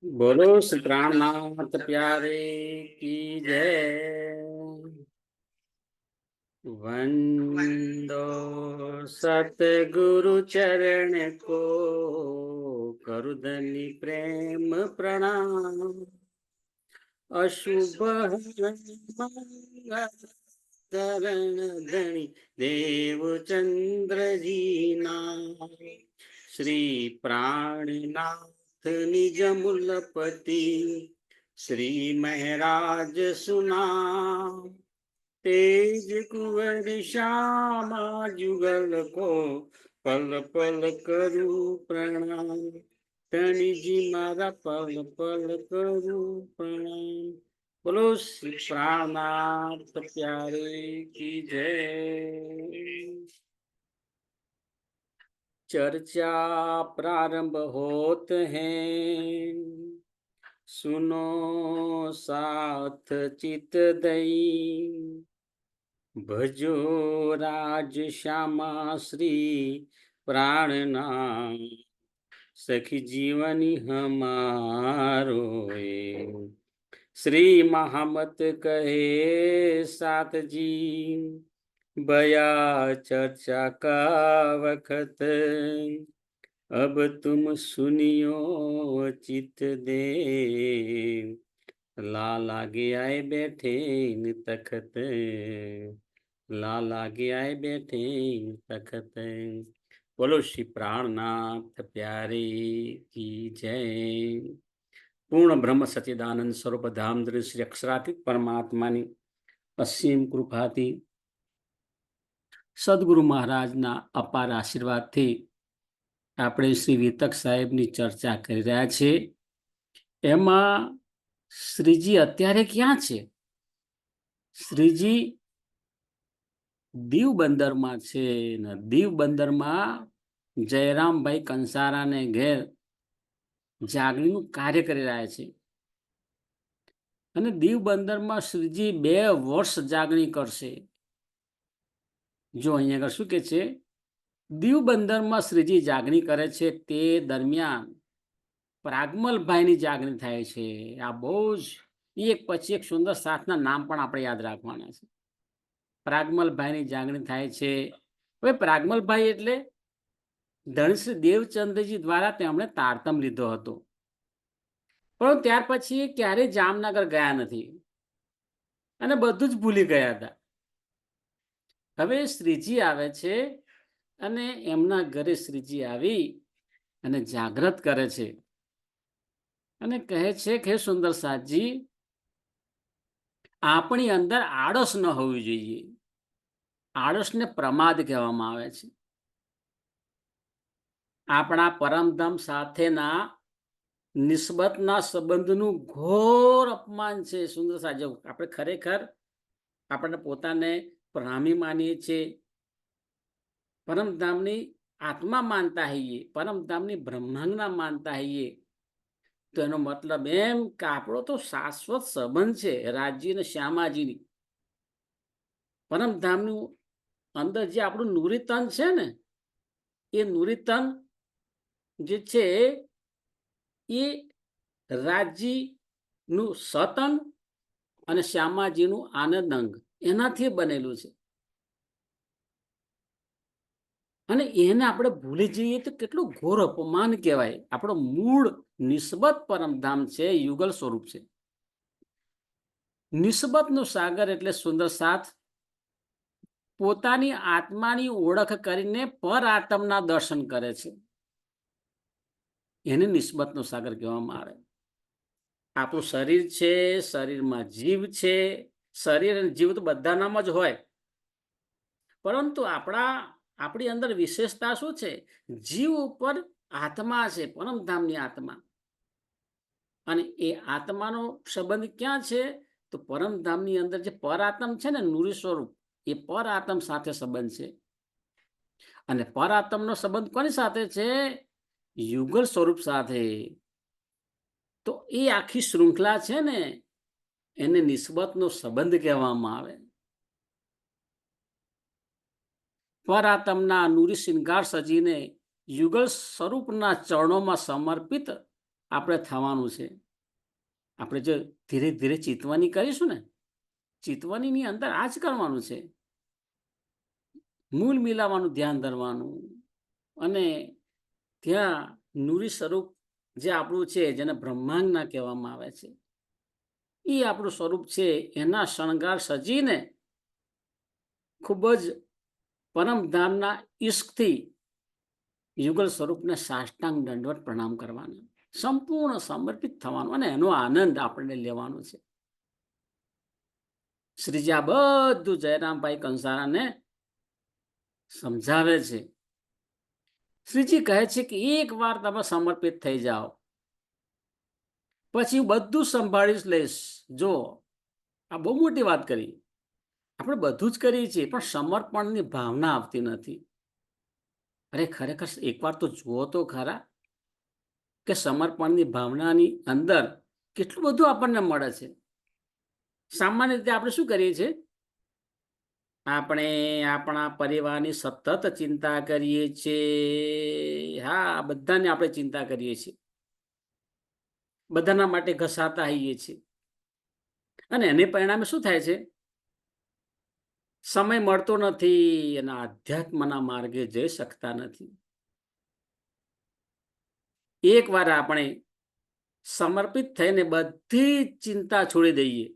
बोलो श्री प्राणनाथ प्यारे की जय। वंदो सतगुरु चरण को, करुदनि प्रेम प्रणाम। अशुभ मंगल करण धनी देव चंद्र जी नाम। श्री प्राणनाथ निज मूलपति श्री महराज सुना। तेज कुंवर श्यामा जुगल को, पल पल करूं प्रणाम। धनी जी मारा पल पल करूं प्रणाम। बोलो श्री प्राणनाथ प्यारे की जय। चर्चा प्रारंभ होत हैं, सुनो साथ चित दई। भजो राज श्यामा श्री प्राणनाथ, सखी जीवनी हमारो। श्री महामत कहे साथ जी, बया चर्चा का वखत। अब तुम सुनियो चित दे, लाल आगे आए बैठे न तखत। लाल आगे आए बैठे न तखत। बोलो श्री प्राणनाथ प्यारे की जय। पूर्ण ब्रह्म सच्चिदानंद स्वरूप धाम श्री अक्षरातीत परमात्माની અસીમ કૃપાથી સદગુરુ મહારાજના અપાર આશીર્વાદથી આપણે શ્રી વિતક સાહેબની ચર્ચા કરી રહ્યા છીએ। એમાં શ્રીજી અત્યારે ક્યાં છે? શ્રીજી દીવ બંદરમાં છે ને દીવ બંદરમાં જયરામભાઈ કંસારાને ઘેર જાગણીનું કાર્ય કરી રહ્યા છે। અને દીવ બંદરમાં શ્રીજી 2 વર્ષ જાગણી કરશે। જો અહીંયા આગળ શું કે છે, દીવ બંદરમાં શ્રીજી જાગણી કરે છે તે દરમિયાન પ્રાગમલભાઈની જાગણી થાય છે। આ બહુ જ એક પછી એક સુંદર સાથના નામ પણ આપણે યાદ રાખવાના છે। પ્રાગમલભાઈની જાગણી થાય છે। હવે પ્રાગમલભાઈ એટલે ધનશ્રી દેવચંદ્રજી દ્વારા તેમણે તારતમ લીધો હતો, પણ ત્યાર પછી ક્યારેય જામનગર ગયા નથી અને બધું જ ભૂલી ગયા હતા। હવે શ્રીજી આવે છે અને એમના ઘરે શ્રીજી આવી અને જાગૃત કરે છે અને કહે છે કે સુંદર સાજી, આપણી અંદર આળસ ન હોવી જોઈએ। આળસને પ્રમાદ કહેવામાં આવે છે। આપણા પરમધામ સાથેના નિસ્બતના સંબંધનું ઘોર અપમાન છે। સુંદર સાજી, આપણે ખરેખર આપણને પોતાને પ્રામી માનીએ છીએ, પરમધામની આત્મા માનતા હોઈએ, પરમધામની બ્રહ્માંગના માનતા હોઈએ, તો એનો મતલબ એમ કે આપણો તો શાશ્વત સંબંધ છે રાજજી અને શ્યામાજીની। પરમધામનું અંદર જે આપણું નુરીતન છે ને, એ નુરીતન જે છે એ રાજજીનું સતન અને શ્યામાજીનું આનંદંગ એનાથી બનેલું છે। અને એને આપણે ભૂલી જઈએ તો કેટલું ઘોર અપમાન કહેવાય। આપણો મૂળ નિસ્બત પરમધામ છે, યુગલ સ્વરૂપ છે। નિસ્બતનું સાગર એટલે સુંદર સાથ પોતાની આત્માની ઓળખ કરીને પર આત્મના દર્શન કરે છે, એને નિસ્બતનો સાગર કહેવામાં આવે। આપણું શરીર છે, શરીરમાં જીવ છે, શરીર અને જીવ તો બધાનામાં જ હોય, પરંતુ આપણી અંદર વિશેષતા શું છે? જીવ ઉપર આત્મા છે, પરમધામની આત્મા, અને એ આત્માનો સંબંધ ક્યાં છે? તો પરમધામની અંદર જે પર આત્મ છે ને, નુરી સ્વરૂપ, એ પર આત્મ સાથે સંબંધ છે। અને પર આત્મનો સંબંધ કોની સાથે છે? યુગલ સ્વરૂપ સાથે। તો એ આખી શૃંખલા છે ને, એને નિસ્બતનો સંબંધ કહેવામાં આવે। પર આત્મના નુરી શૃંગાર સજીને યુગલ સ્વરૂપના ચરણોમાં સમર્પિત આપણે થવાનું છે. આપણે જો ધીરે ધીરે ચિતવણી કરીશું ને, ચિતવણીની અંદર આ જ કરવાનું છે. મૂળ મિલાવાનું ધ્યાન ધરવાનું, અને ત્યાં નૂરી સ્વરૂપ જે આપણું છે, જેને બ્રહ્માંડના કહેવામાં આવે છે, એ આપણું સ્વરૂપ છે. એના શણગાર સજીને ખૂબ જ પરમધામના ઈશ્કથી યુગલ સ્વરૂપને સાષ્ટાંગ દંડવત પ્રણામ કરવાના, સંપૂર્ણ સમર્પિત થવાનું, અને એનો આનંદ આપણને લેવાનો છે. શ્રીજી આ બધું જયરામભાઈ કંસારાને સમજાવે છે. શ્રીજી કહે છે કે એક વાર તમે સમર્પિત થઈ જાઓ, પછી હું બધું સંભાળી લઈશ. જો આ બહુ મોટી વાત કરી. આપણે બધું જ કરીએ છીએ, પણ સમર્પણની ભાવના આવતી નથી. અરે ખરેખર એકવાર તો જુઓ તો ખરા કે સમર્પણની ભાવનાની અંદર કેટલું બધું આપણને મળે છે. સામાન્ય રીતે આપણે શું કરીએ છીએ? આપણે આપણા પરિવારની સતત ચિંતા કરીએ છીએ. હા, બધાને આપણે ચિંતા કરીએ છીએ, બધાના માટે ઘસાતા હોઈએ છીએ, અને એને પરિણામે શું થાય છે? સમય મળતો નથી અને આધ્યાત્મના માર્ગે જઈ શકતા નથી. એકવાર આપણે સમર્પિત થઈને બધી ચિંતા છોડી દઈએ,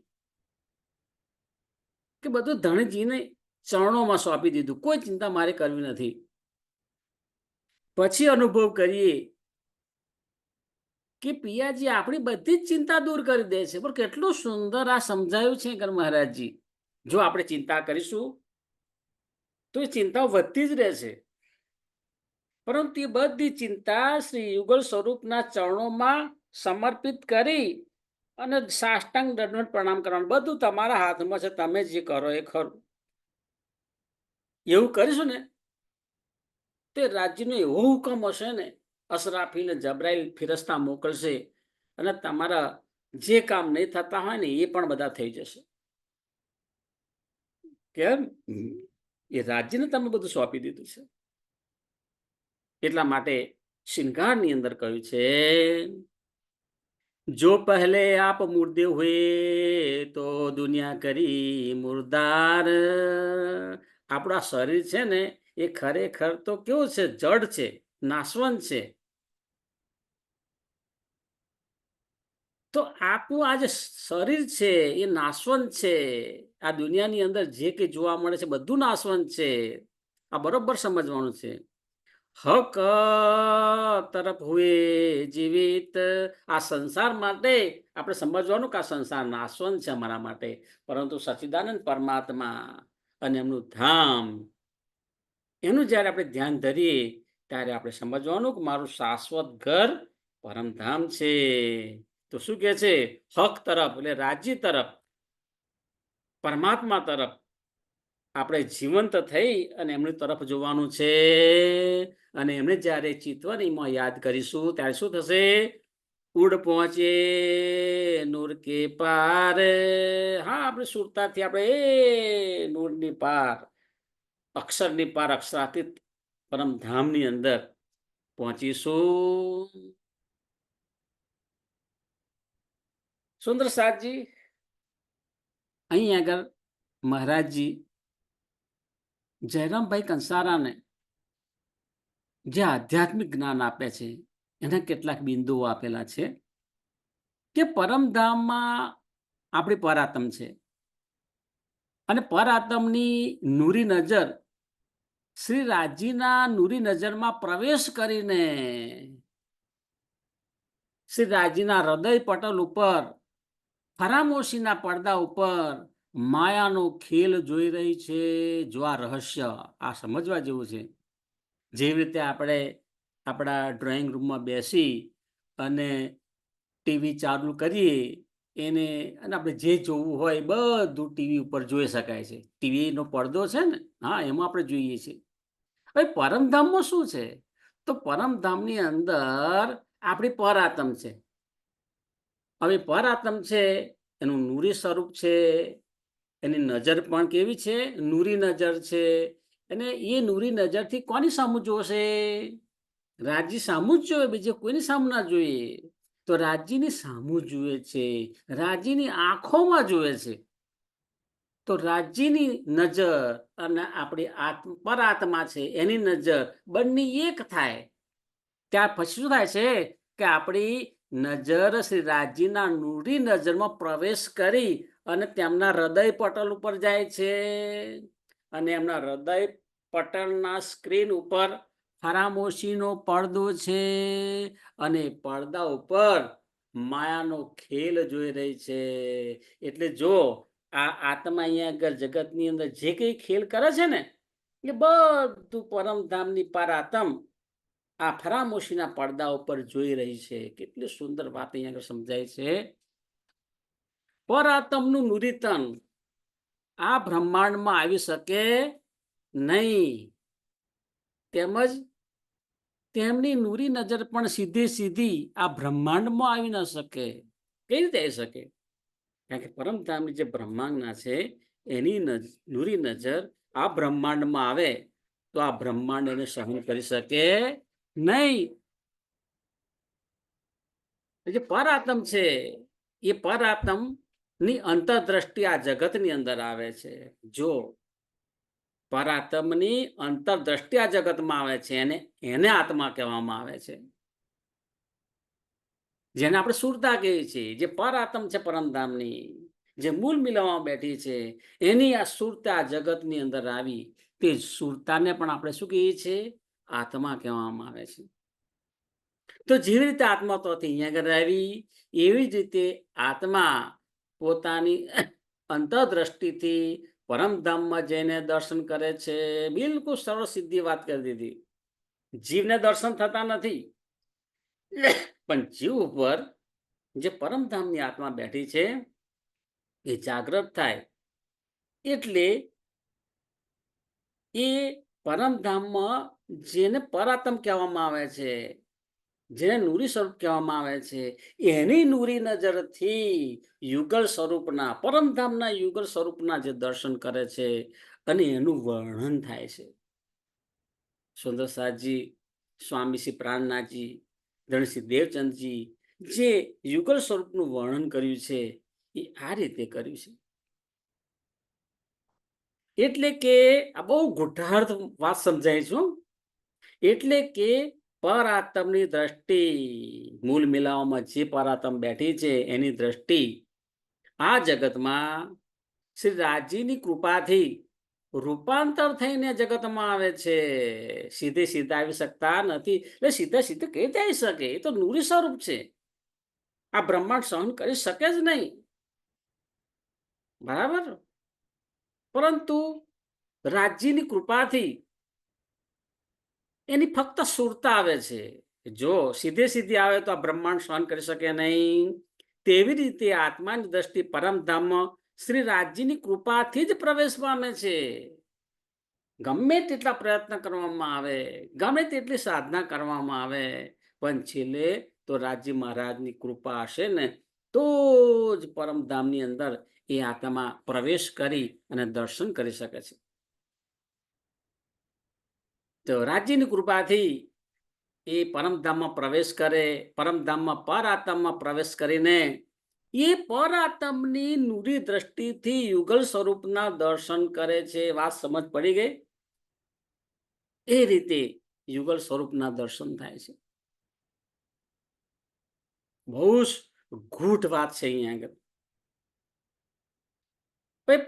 કે બધું ધણીજીને ચરણોમાં સોંપી દીધું, કોઈ ચિંતા મારે કરવી નથી, પછી અનુભવ કરીએ કે પિયાજી આપણી બધી જ ચિંતા દૂર કરી દે છે. પણ કેટલું સુંદર આ સમજાયું છે કે મહારાજજી, જો આપણે ચિંતા કરીશું તો એ ચિંતાઓ વધતી જ રહેશે. પરંતુ એ બધી ચિંતા શ્રી યુગલ સ્વરૂપના ચરણોમાં સમર્પિત કરી અને સાષ્ટાંગ દંડવત પ્રણામ કરવાનું, બધું તમારા હાથમાં છે, તમે જે કરો એ ખરું. એવું કરીશું ને, તે રાજ્યનો એવો હુકમ હશે ને, અસરાફીલ જબરાઈલ ફિરસ્તા મોકલશે, અને તમારા જે કામ નહીં થતા હોય ને એ પણ બધા થઈ જશે. કેમ? એ રાજ્યને તમે બધું સોંપી દીધું છે. એટલા માટે શિંગારની અંદર કહ્યું છે, જો પહેલે આપ મુર્દે હુએ તો દુનિયા કરી મુર્દાર. આપણા શરીર છે ને, એ ખરેખર તો કેવું છે? જડ છે, નાશવંત છે. તો આપણું આ જે શરીર છે એ નાશવંત છે. આ દુનિયાની અંદર જે કંઈ જોવા મળે છે બધું નાશવંત છે. આ બરોબર સમજવાનું છે. હક તરફ હુએ જીવિત. આ સંસાર માટે આપણે સમજવાનું કે આ સંસાર નાશવંત છે અમારા માટે, પરંતુ સચ્ચિદાનંદ પરમાત્મા અને એમનું ધામ, એનું જ્યારે આપણે ધ્યાન ધરીએ ત્યારે આપણે સમજવાનું કે મારું શાશ્વત ઘર પરમધામ છે. તો શું કહે છે? હક તરફ એટલે રાજ્ય તરફ, પરમાત્મા તરફ આપણે જીવંત થઈ અને એમની તરફ જોવાનું છે. અને એમને જ્યારે ચિતવણીમાં યાદ કરીશું ત્યારે શું થશે? ઉડ પહોંચે નૂર કે પાર. હા, આપણે સુરતાથી આપણે એ નૂરની પાર, અક્ષરની પાર, અક્ષરાતીત પરમધામની અંદર પહોંચીશું. સુંદર સાથજી, અહીં આગળ મહારાજજી જયરામભાઈ કંસારાને જે આધ્યાત્મિક જ્ઞાન આપે છે એના કેટલાક બિંદુઓ આપેલા છે કે પરમધામમાં આપણી પરાત્મ છે, અને પરાત્મની નૂરી નજર શ્રી રાજીના નૂરી નજરમાં પ્રવેશ કરીને શ્રી રાજીના હૃદય પટલ ઉપર, ફરામોશીના પડદા ઉપર માયાનો ખેલ જોઈ રહી છે. જો આ રહસ્ય, આ સમજવા જેવું છે. જેવી રીતે આપણે આપણા ડ્રોઈંગ રૂમમાં બેસી અને ટીવી ચાલુ કરીએ એને, અને આપણે જે જોવું હોય બધું ટીવી ઉપર જોઈ શકાય છે. ટીવીનો પડદો છે ને, હા, એમાં આપણે જોઈએ છીએ. હવે પરમધામમાં શું છે? તો પરમધામની અંદર આપણી પરાત્મ છે. હવે પરાત્મ છે એનું નૂરી સ્વરૂપ છે, એની નજર પણ કેવી છે? નૂરી નજર છે. અને એ નૂરી નજરથી કોની સામું જોશે? રાજી સામું જ જોઈએ, બીજે કોઈની સામું ના જોઈએ. તો રાજીની સામું જુએ છે, રાજીની આંખોમાં જુએ છે. તો રાજીની નજર અને આપણી પરાત્મા છે એની નજર બંને એક થાય. ત્યાર પછી શું થાય છે કે આપણી નજર શ્રી રાજીના નૂરી નજરમાં પ્રવેશ કરી અને તેમના હૃદય પટલ ઉપર જાય છે, અને એમના હૃદય પટલના સ્ક્રીન ઉપર ફરામોશીનો પડદો છે, અને પડદા ઉપર માયાનો ખેલ જોઈ રહી છે. એટલે જો આ આત્મા અહીંયા આગળ જગતની અંદર જે કંઈ ખેલ કરે છે ને, એ બધું પરમધામની પારાતમ આ ફરામોશીના પડદા ઉપર જોઈ રહી છે. કેટલી સુંદર વાત અહીંયા આગળ સમજાય છે. પરાતમનું નુરીતન આ બ્રહ્માંડમાં આવી શકે નહીં, તેમજ તેમની નૂરી નજર પણ સીધી આ બ્રહ્માંડમાં આવી ન શકે. કઈ રીતે આવી શકે? કારણ કે પરમધામની જે બ્રહ્માંડના છે એની નૂરી નજર આ બ્રહ્માંડમાં આવે તો આ બ્રહ્માંડ એને સહન કરી શકે નહીં. જે પરાત્મ છે એ પરાત્મ ની અંતરદ્રષ્ટિ આ જગતની અંદર આવે છે. જો પરાત્મની અંતરદ્રષ્ટિ આ જગતમાં આવે છે એને આત્મા કહેવામાં આવે છે, જેને આપણે સુરતા કહીએ છીએ. જે પરાત્મ છે પરમધામની, જે મૂળ મિલવામાં બેઠી છે, એની આ સુરતા જગતની અંદર આવી. તે સુરતાને પણ આપણે શું કહીએ છીએ? આત્મા કહેવામાં આવે છે. તો જેવી રીતે આત્મા તો અહીંયા આગળ આવી, એવી જ રીતે આત્મા પોતાની અંતરદ્રષ્ટિથી પરમધામમાં જઈને દર્શન કરે છે. બિલકુલ સરળ સીધી વાત કરી દીધી. જીવને દર્શન થતા નથી, પણ જીવ ઉપર જે પરમધામની આત્મા બેઠી છે એ જાગૃત થાય એટલે એ પરમધામમાં જેને પરાત્મ કહેવામાં આવે છે, જેને નૂરી સ્વરૂપ કહેવામાં આવે છે, એની નૂરી નજરથી યુગલ સ્વરૂપના પરમધામના યુગલ સ્વરૂપના જે દર્શન કરે છે અને એનું વર્ણન થાય છે. સુંદરસાજી, સ્વામી શ્રી પ્રાણનાથજી, ધણશ્રી દેવચંદજી જે યુગલ સ્વરૂપનું વર્ણન કર્યું છે એ આ રીતે કર્યું છે. એટલે કે આ બહુ ગુઢાર્થ વાત સમજાય છે. એટલે કે પરાત્મની દ્રષ્ટિ, મૂળ મિલાવામાં જે પરાત્મ બેઠી છે એની દ્રષ્ટિ આ જગતમાં શ્રી રાજીની કૃપાથી રૂપાંતર થઈને જગતમાં આવે છે. સીધે સીધા આવી શકતા નથી. એટલે સીધે કઈ રીતે આવી શકે? એ તો નૂરી સ્વરૂપ છે, આ બ્રહ્માંડ સહન કરી શકે જ નહીં. બરાબર? પરંતુ રાજ્યની કૃપાથી એની ફક્ત સુરતા આવે છે. જો સીધી આવે તો આ બ્રહ્માંડ સહન કરી શકે નહીં. તેવી રીતે આત્માની દ્રષ્ટિ પરમધામમાં શ્રી રાજ્યની કૃપાથી જ પ્રવેશ પામે છે. ગમે તેટલા પ્રયત્ન કરવામાં આવે, ગમે તેટલી સાધના કરવામાં આવે, પણ છેલ્લે તો રાજ્ય મહારાજની કૃપા હશે ને તો જ પરમધામની અંદર એ આત્મા પ્રવેશ કરી અને દર્શન કરી શકે છે. તો રાજ્યની કૃપાથી એ પરમધામમાં પ્રવેશ કરે, પરમધામમાં પરાત્મમાં પ્રવેશ કરીને એ પરાત્મની નૂરી દ્રષ્ટિથી યુગલ સ્વરૂપના દર્શન કરે છે. વાત સમજ પડી ગઈ? એ રીતે યુગલ સ્વરૂપના દર્શન થાય છે. બહુ જ ગૂઢ વાત છે અહીંયા આગળ.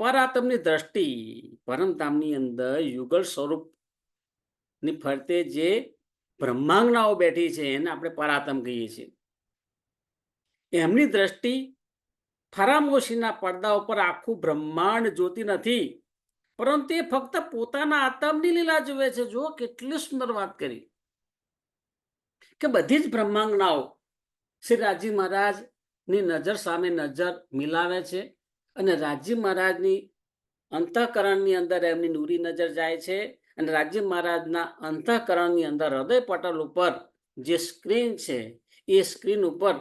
પરાત્મની દ્રષ્ટિ પરમધામની અંદર યુગલ સ્વરૂપ ની ફરતે જે બ્રહ્માંગનાઓ બેઠી છે એને આપણે પરાત્મ કહીએ છીએ. એમની દ્રષ્ટિ ફરામોશીના પડદા ઉપર આખું બ્રહ્માંડ જોતી નથી, પરંતુ એ ફક્ત પોતાના આત્મની લીલા જુએ છે. જો કેટલી સુંદર વાત કરી કે બધી જ બ્રહ્માંગનાઓ શ્રી રાજી મહારાજની નજર સામે નજર મિલાવે છે, અને રાજી મહારાજની અંતઃકરણની અંદર એમની નૂરી નજર જાય છે, અને રાજ્ય મહારાજના અંતઃકરણની અંદર હૃદય પટલ ઉપર જે સ્ક્રીન છે એ સ્ક્રીન ઉપર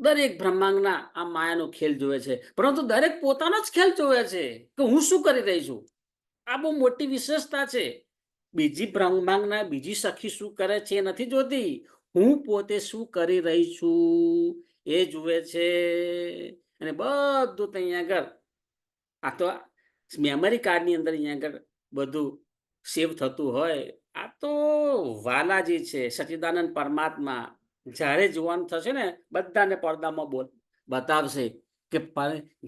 દરેક બ્રહ્માંડના આ માયાનો ખેલ જોવે છે, પરંતુ દરેક પોતાનો જ ખેલ જોવે છે કે હું શું કરી રહી છું. આ બહુ મોટી વિશેષતા છે. બીજી બ્રહ્માંડના બીજી સખી શું કરે છે એ નથી જોતી. હું પોતે શું કરી રહી છું એ જુએ છે. અને બધું તો અહીંયા આગળ આ તો મેમરી કાર્ડની અંદર અહીંયા આગળ બધું સેવ થતું હોય. આ તો વાલાજી છે, સચ્ચિદાનંદ પરમાત્મા. જ્યારે જોવાનું થશે ને બધાને પડદામાં બતાવશે કે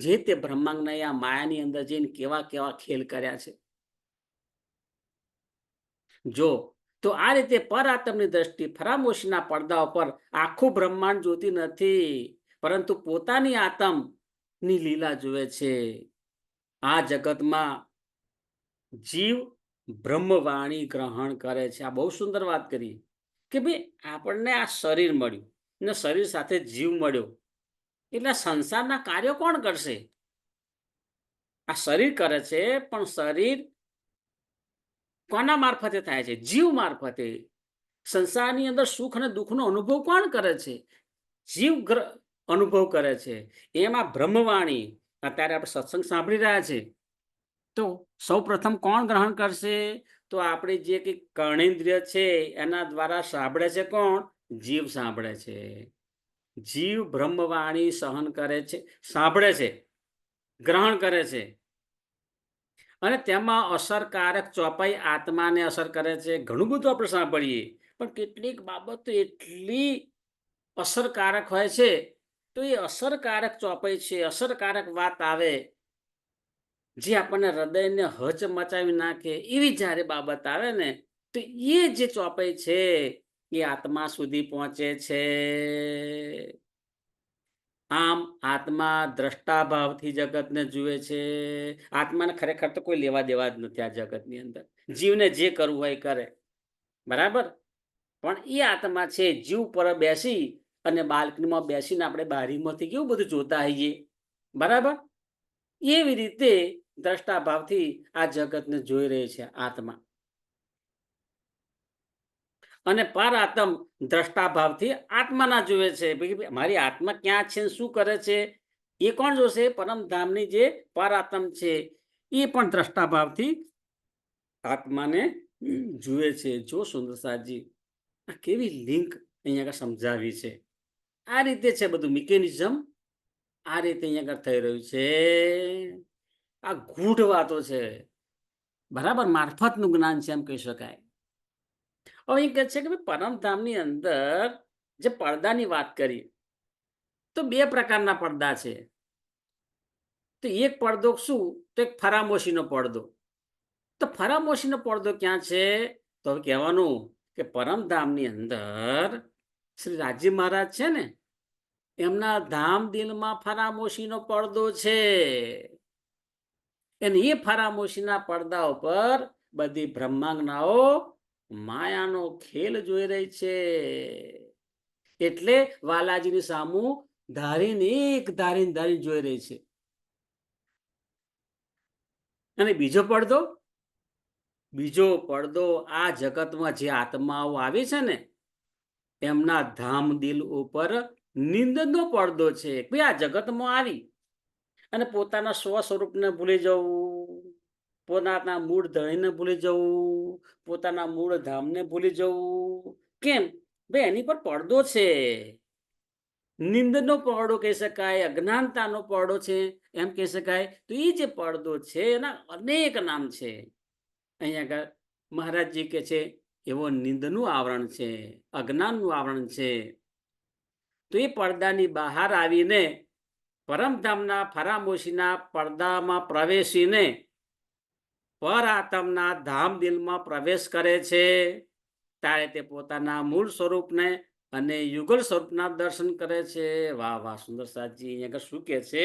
જે તે બ્રહ્માંડના આ માયાની અંદર જઈને કેવા કેવા ખેલ કર્યા છે. જો તો આ રીતે પર આત્મની દ્રષ્ટિ ફરામોશીના પડદા ઉપર આખું બ્રહ્માંડ જોતી નથી, પરંતુ પોતાની આત્મની લીલા જુએ છે. આ જગતમાં જીવ બ્રહ્મવાણી ગ્રહણ કરે છે. આ બહુ સુંદર વાત કરી કે ભાઈ આપણને આ શરીર મળ્યું ને શરીર સાથે જીવ મળ્યો, એટલે સંસારના કાર્યો કોણ કરશે? આ શરીર કરે છે, પણ શરીર કોના મારફતે થાય છે? જીવ મારફતે. સંસારની અંદર સુખ અને દુઃખનો અનુભવ કોણ કરે છે? જીવ અનુભવ કરે છે. એમાં બ્રહ્મવાણી અત્યારે આપણે સત્સંગ સાંભળી રહ્યા છે, તો સૌ પ્રથમ કોણ ગ્રહણ કરશે? તો આપણે જે કંઈક કર્ણેન્દ્રિય છે એના દ્વારા સાંભળે છે કોણ? જીવ સાંભળે છે. જીવ બ્રહ્મવાણી સહન કરે છે, સાંભળે છે, ગ્રહણ કરે છે, અને તેમાં અસરકારક ચોપાઈ આત્માને અસર કરે છે. ઘણું બધું આપણે સાંભળીએ, પણ કેટલીક બાબતો એટલી અસરકારક હોય છે, તો એ અસરકારક ચોપાઈ છે, અસરકારક વાત આવે જે આપણને હૃદયને હચ મચાવી નાખે, એવી જ્યારે બાબત આવે ને, તો એ જે ચોપાઈ છે એ આત્મા સુધી પહોંચે છે. આમ આત્મા દ્રષ્ટાભાવથી જગતને જુએ છે. આત્માને ખરેખર તો કોઈ લેવા દેવા જ નથી આ જગતની અંદર. જીવને જે કરવું હોય કરે, બરાબર. પણ એ આત્મા છે, જીવ પર બેસી અને બાલ્કનીમાં બેસીને આપણે બારીમાંથી કેવું બધું જોતા હોઈએ, બરાબર. એવી રીતે દ્રષ્ટાભાવથી આ જગતને જોઈ રહી છે આત્મા. અને પર આત્મ દ્રષ્ટાભાવથી આત્માના જુએ છે. મારી આત્મા ક્યાં છે, શું કરે છે, એ કોણ જોશે? પરમધામની જે પર આત્મ છે એ પણ દ્રષ્ટાભાવથી આત્માને જુએ છે. જો સુંદરસાજી આ કેવી લિંક અહીંયા સમજાવી છે. આ રીતે છે બધું મિકેનિઝમ, આ રીતે અહીંયા થઈ રહ્યું છે. આ ગૂઢ વાતો છે, બરાબર, મારફતનું જ્ઞાન છે એમ કહી શકાય. હવે એ કહે છે કે પરમધામની અંદર જે પડદાની વાત કરી, તો બે પ્રકારના પડદા છે. તો એક પડદો શું? તો એક ફરામોશીનો પડદો. તો ફરામોશીનો પડદો ક્યાં છે? તો હવે કહેવાનું કે પરમધામની અંદર શ્રી રાજી મહારાજ છે ને, એમના ધામ દિલમાં ફરામોશીનો પડદો છે. અને એ ફરામોશીના પડદા ઉપર બધી બ્રહ્માંગનાઓ માયાનો ખેલ જોઈ રહી છે. એટલે વાલાજીની સામું ધારીને જોઈ રહી છે. અને બીજો પડદો આ જગતમાં જે આત્માઓ આવી છે ને, એમના ધામ દિલ ઉપર નિંદનો પડદો છે. ભાઈ આ જગતમાં આવી અને પોતાના સ્વ સ્વરૂપને ભૂલી જવું, પોતાના મૂળ ધણીને ભૂલી જવું, પોતાના મૂળ ધામને ભૂલી જવું. કેમ? ભાઈ એની પર પડદો છે. નિંદનો પડદો કહી શકાય, અજ્ઞાનતાનો પડદો છે એમ કહી શકાય. તો એ જે પડદો છે એના અનેક નામ છે. અહીંયા આગળ મહારાજજી કે છે એવો નિંદનું આવરણ છે, અજ્ઞાનનું આવરણ છે. તો એ પડદાની બહાર આવીને પરમધામના ફરામોશીના પડદામાં પ્રવેશીને પર આત્મના ધામ દિલમાં પ્રવેશ કરે છે. ત્યારે તે પોતાના મૂળ સ્વરૂપને અને યુગલ સ્વરૂપના દર્શન કરે છે. વાહ વાહ, સુંદર સાજી અહીંયા શું કે છે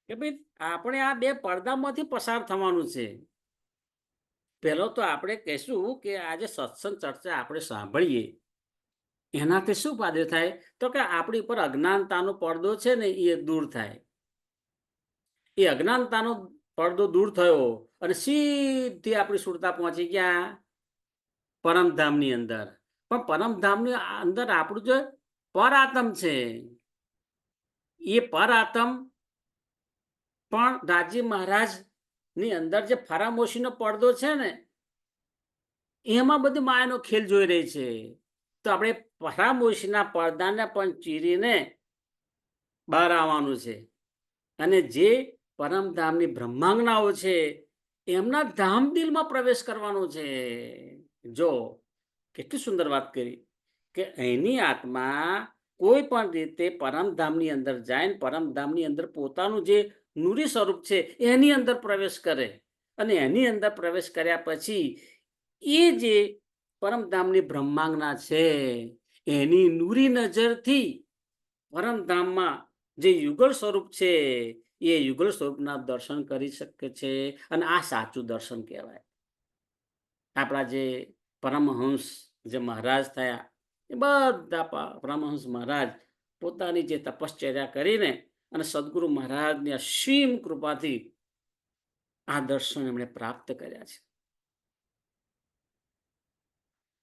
કે ભાઈ આપણે આ બે પડદામાંથી પસાર થવાનું છે. પહેલો તો આપણે કહેશું કે આજે સત્સંગ ચર્ચા આપણે સાંભળીએ એનાથી શું ફાયદો થાય? તો કે આપણી ઉપર અજ્ઞાનતાનો પડદો છે ને એ દૂર થાય. એ અજ્ઞાનતાનો પડદો દૂર થયો અને સીધી આપણી સુરતા પહોંચી ગયા પરમધામની અંદર. પણ પરમધામની અંદર આપણું જે પર આત્મ છે, એ પર આત્મ પણ રાજી મહારાજ ની અંદર જે ફરામોશીનો પડદો છે ને, એમાં બધી માયાનો ખેલ જોઈ રહી છે. તો આપણે પરામોશીના પડદાને પણ ચીરીને બહાર આવવાનું છે અને જે પરમધામની બ્રહ્માંગનાઓ છે એમના ધામદિલમાં પ્રવેશ કરવાનો છે. જો કેટલી સુંદર વાત કરી કે અહીંની આત્મા કોઈ પણ રીતે પરમધામની અંદર જાય ને પરમધામની અંદર પોતાનું જે નૂરી સ્વરૂપ છે એની અંદર પ્રવેશ કરે અને એની અંદર પ્રવેશ કર્યા પછી એ જે પરમધામની બ્રહ્માંગના છે એની નૂરી નજરથી પરમધામમાં જે યુગલ સ્વરૂપ છે એ યુગલ સ્વરૂપના દર્શન કરી શકે છે અને આ સાચું દર્શન કહેવાય. આપણા જે પરમહંસ જે મહારાજ થયા એ બધા પરમહંસ મહારાજ પોતાની જે તપશ્ચર્યા કરીને અને સદગુરુ મહારાજની અસીમ કૃપાથી આ દર્શન એમણે પ્રાપ્ત કર્યા છે.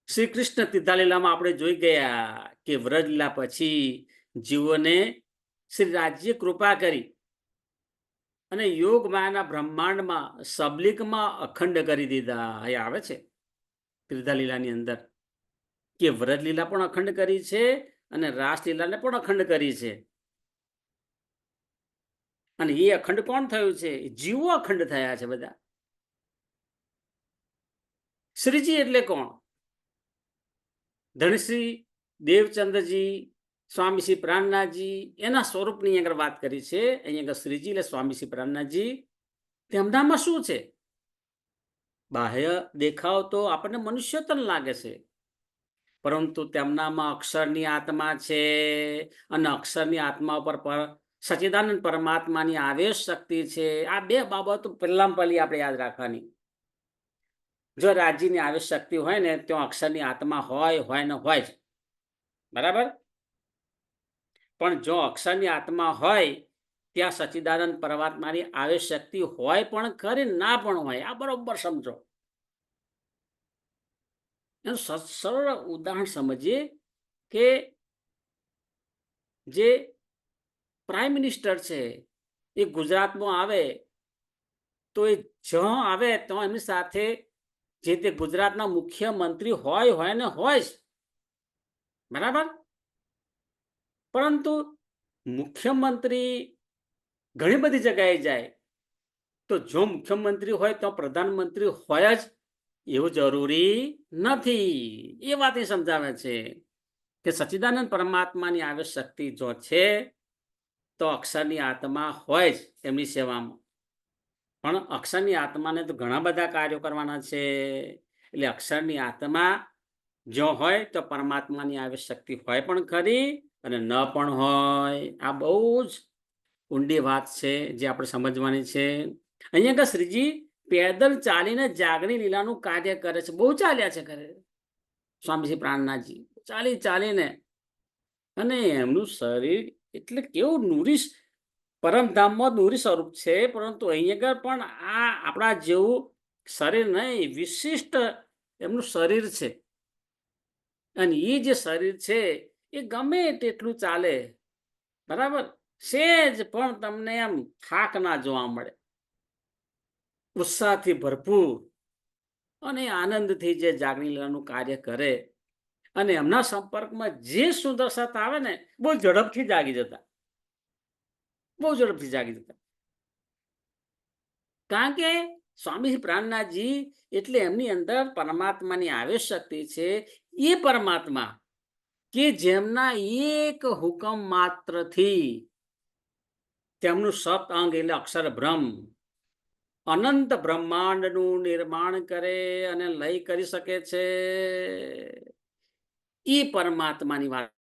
શ્રી કૃષ્ણ તીર્થલીલામાં આપણે જોઈ ગયા કે વ્રજલીલા પછી જીવોને શ્રી રાજ્ય કૃપા કરી અને યોગ માયાના બ્રહ્માંડમાં સબલિકમાં અખંડ કરી દીધા. એ આવે છે તીર્થલીલાની અંદર કે વ્રજલીલા પણ અખંડ કરી છે અને રાસલીલાને પણ અખંડ કરી છે. અને એ અખંડ કોણ થયું છે? જીવો અખંડ થયા છે બધા. શ્રીજી એટલે કોણ? ધનશ્રી દેવચંદ્રજી, સ્વામી શ્રી પ્રાણનાથજી એના સ્વરૂપની આગળ વાત કરી છે. અહીંયા આગળ શ્રીજી એટલે સ્વામી શ્રી પ્રાણનાથજી. તેમનામાં શું છે? બાહ્ય દેખાવ તો આપણને મનુષ્યતન લાગે છે, પરંતુ તેમનામાં અક્ષરની આત્મા છે અને અક્ષરની આત્મા ઉપર સચ્ચિદાનંદ પરમાત્માની આવેશ શક્તિ છે. આ બે બાબતો પહેલામાં પહેલી આપણે યાદ રાખવાની. જો રાજ્યની આવેશ શક્તિ હોય ને ત્યાં અક્ષરની આત્મા હોય ને હોય જ, બરાબર. પણ જો અક્ષરની આત્મા હોય ત્યાં સચ્ચિદાનંદ પરમાત્માની આવેશ શક્તિ હોય પણ ખરી, ના પણ હોય. આ બરોબર સમજો. એનું સરળ ઉદાહરણ સમજીએ કે જે પ્રાઇમ મિનિસ્ટર છે એ ગુજરાતમાં આવે તો એ જ્યાં આવે તો એમની સાથે જે તે ગુજરાતના મુખ્યમંત્રી હોય ને હોય જ, બરાબર. પરંતુ મુખ્યમંત્રી ઘણી બધી જગ્યાએ જાય તો જો મુખ્યમંત્રી હોય તો પ્રધાનમંત્રી હોય જ એવું જરૂરી નથી. એ વાત એ સમજાવે છે કે સચ્ચિદાનંદ પરમાત્માની આવેશ શક્તિ જો છે તો અક્ષરની આત્મા હોય જ એમની સેવામાં. પણ અક્ષરની આત્માને તો ઘણા બધા કાર્યો કરવાના છે. એટલે અક્ષરની આત્મા જો હોય તો પરમાત્માની આવેશ શક્તિ હોય પણ ખરી અને ન પણ હોય. આ બહુ જ ઊંડી વાત છે જે આપણે સમજવાની છે. અહીંયા આગળ શ્રીજી પેદલ ચાલીને જાગણી લીલાનું કાર્ય કરે છે. બહુ ચાલ્યા છે ઘરે સ્વામીજી પ્રાણનાથજી, ચાલીને. અને એમનું શરીર એટલે કેવું નૂરી, પરમધામમાં નૂરી સ્વરૂપ છે, પરંતુ અહીંયા આગળ પણ આ આપણા જેવું શરીર નહીં, વિશિષ્ટ એમનું શરીર છે. અને એ જે શરીર છે એ ગમે તેટલું ચાલે, બરાબર, સેજ પણ તમને એમ થાક ના જોવા મળે. ઉત્સાહથી ભરપૂર અને આનંદથી જે જાગણી લીલાનું કાર્ય કરે અને એમના સંપર્કમાં જે સુંદર સત આવે ને બહુ ઝડપથી જાગી જતા. કારણ કે સ્વામી પ્રાણનાથજી એટલે એમની અંદર પરમાત્માની આવેશ શક્તિ છે. એ પરમાત્મા કે જેમના એક હુકમ માત્રથી તેમનું સત અંગ એટલે અક્ષર બ્રહ્મ અનંત બ્રહ્માંડનું નિર્માણ કરે અને લય કરી શકે છે. એ પરમાત્માની વાત